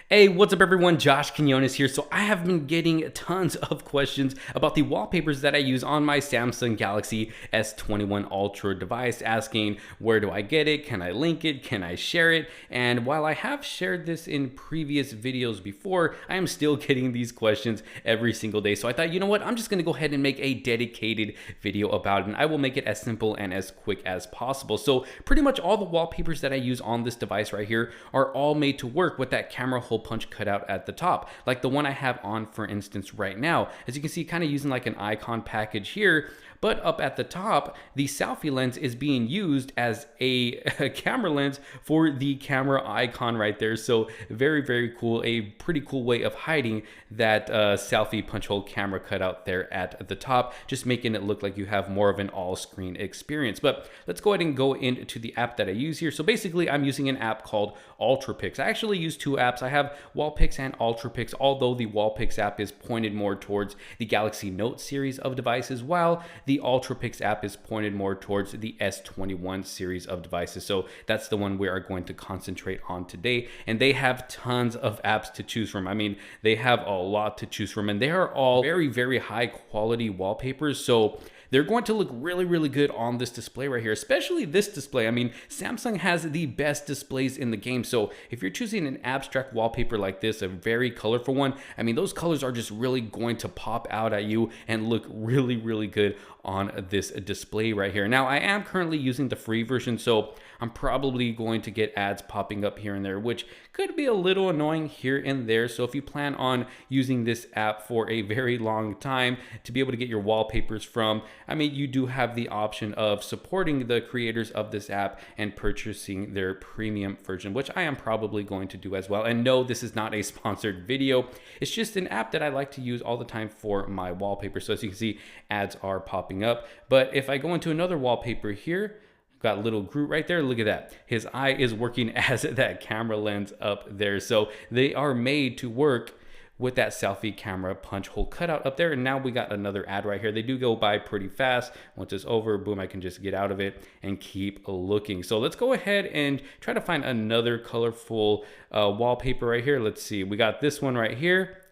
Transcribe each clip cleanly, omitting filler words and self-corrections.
Hey, what's up everyone? Josh Quinones here. So I have been getting tons of questions about the wallpapers that I use on my Samsung Galaxy S21 Ultra device, asking where do I get it? Can I link it? Can I share it? And while I have shared this in previous videos before, I am still getting these questions every single day. So I thought, you know what? I'm just gonna go ahead and make a dedicated video about it, and I will make it as simple and as quick as possible. So pretty much all the wallpapers that I use on this device right here are all made to work with that camera hole punch cutout at the top, like the one I have on, for instance, right now. As you can see, kind of using like an icon package here, but up at the top, the selfie lens is being used as a camera lens for the camera icon right there. So very, very cool. A pretty cool way of hiding that selfie punch hole camera cutout there at the top, just making it look like you have more of an all-screen experience. But let's go ahead and go into the app that I use here. So basically, I'm using an app called Ultrapix. I actually use two apps. I have Wallpix and Ultrapix, although the Wallpix app is pointed more towards the Galaxy Note series of devices, while the Ultrapix app is pointed more towards the S21 series of devices. So that's the one we are going to concentrate on today. And they have tons of apps to choose from. I mean, they have a lot to choose from, and they are all very, very high quality wallpapers. So they're going to look really, really good on this display right here, especially this display. I mean, Samsung has the best displays in the game. So if you're choosing an abstract wallpaper like this, a very colorful one, I mean, those colors are just really going to pop out at you and look really, really good on this display right here. Now, I am currently using the free version, so I'm probably going to get ads popping up here and there, which could be a little annoying here and there. So if you plan on using this app for a very long time to be able to get your wallpapers from, I mean, you do have the option of supporting the creators of this app and purchasing their premium version, which I am probably going to do as well. And no, this is not a sponsored video. It's just an app that I like to use all the time for my wallpaper. So as you can see, ads are popping up. But if I go into another wallpaper here, got little Groot right there. Look at that. His eye is working as that camera lens up there. So they are made to work with that selfie camera punch hole cutout up there. And now we got another ad right here. They do go by pretty fast. Once it's over, boom, I can just get out of it and keep looking. So let's go ahead and try to find another colorful wallpaper right here. Let's see. We got this one right here.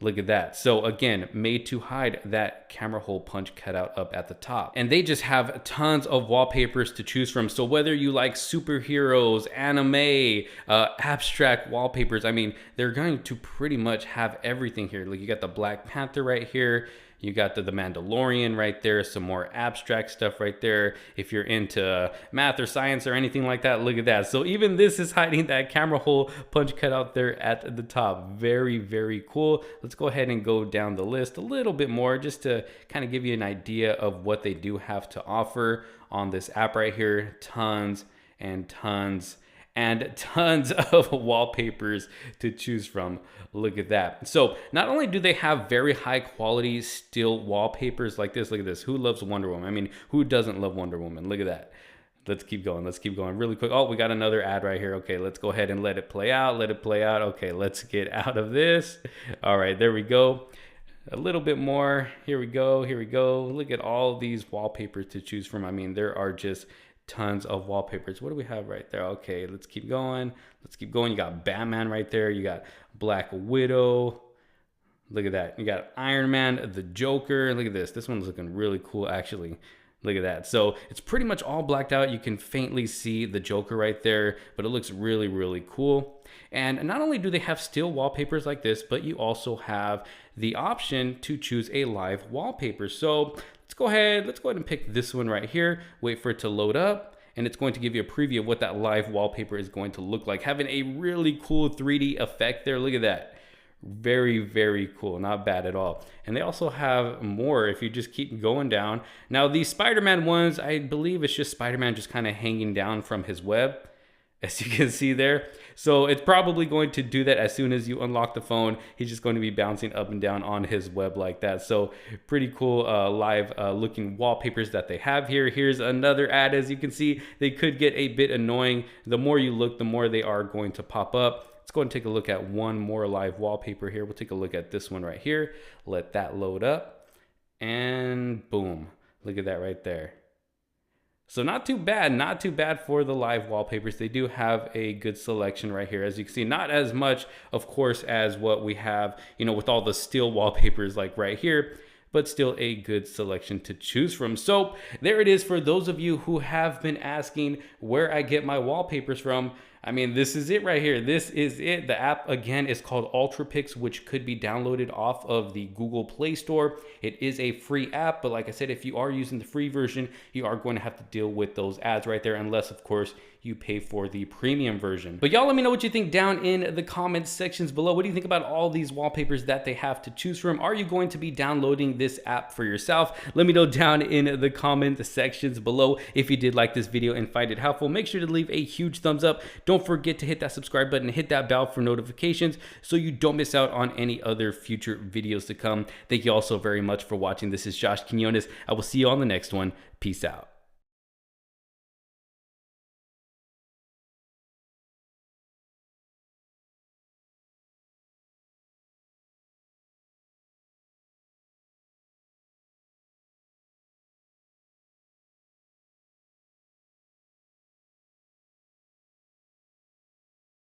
Look at that. So again, made to hide that camera hole punch cutout up at the top. And they just have tons of wallpapers to choose from. So whether you like superheroes, anime, abstract wallpapers, I mean, they're going to pretty much have everything here. Like you got the Black Panther right here. You got the Mandalorian right there, some more abstract stuff right there. If you're into math or science or anything like that, look at that. So even this is hiding that camera hole punch cutout there at the top. Very, very cool. Let's go ahead and go down the list a little bit more just to kind of give you an idea of what they do have to offer on this app right here. Tons and tons and tons of wallpapers to choose from. Look at that. So not only do they have very high quality still wallpapers like this, look at this. Who loves Wonder Woman? I mean, who doesn't love Wonder Woman? Look at that. Let's keep going. Let's keep going really quick. Oh, we got another ad right here. Okay, let's go ahead and let it play out. Let it play out. Okay, let's get out of this. All right, there we go. A little bit more. Here we go. Here we go. Look at all these wallpapers to choose from. I mean, there are just tons of wallpapers. What do we have right there? Okay, let's keep going. Let's keep going. You got Batman right there. You got Black Widow. Look at that. You got Iron Man, the Joker. Look at this. This one's looking really cool, actually. Look at that. So it's pretty much all blacked out. You can faintly see the Joker right there, but it looks really, really cool. And not only do they have still wallpapers like this, but you also have the option to choose a live wallpaper. So let's go ahead and pick this one right here. Wait for it to load up, and it's going to give you a preview of what that live wallpaper is going to look like. Having a really cool 3D effect there. Look at that. Very, very cool. Not bad at all. And they also have more if you just keep going down. Now, these Spider-Man ones, I believe it's just Spider-Man just kind of hanging down from his web, as you can see there. So it's probably going to do that as soon as you unlock the phone. He's just going to be bouncing up and down on his web like that. So pretty cool live looking wallpapers that they have here. Here's another ad. As you can see, they could get a bit annoying. The more you look, the more they are going to pop up. Let's go and take a look at one more live wallpaper here. We'll take a look at this one right here. Let that load up, and boom. Look at that right there. So not too bad, not too bad for the live wallpapers. They do have a good selection right here. As you can see, not as much, of course, as what we have, you know, with all the still wallpapers like right here, but still a good selection to choose from. So there it is for those of you who have been asking where I get my wallpapers from. I mean, this is it right here. This is it. The app, again, is called UltraPix, which could be downloaded off of the Google Play Store. It is a free app, but like I said, if you are using the free version, you are going to have to deal with those ads right there, unless, of course, you pay for the premium version. But y'all let me know what you think down in the comments sections below. What do you think about all these wallpapers that they have to choose from? Are you going to be downloading this app for yourself? Let me know down in the comment sections below. If you did like this video and find it helpful, make sure to leave a huge thumbs up. Don't forget to hit that subscribe button and hit that bell for notifications so you don't miss out on any other future videos to come. Thank you all so very much for watching. This is Josh Quinones. I will see you on the next one. Peace out.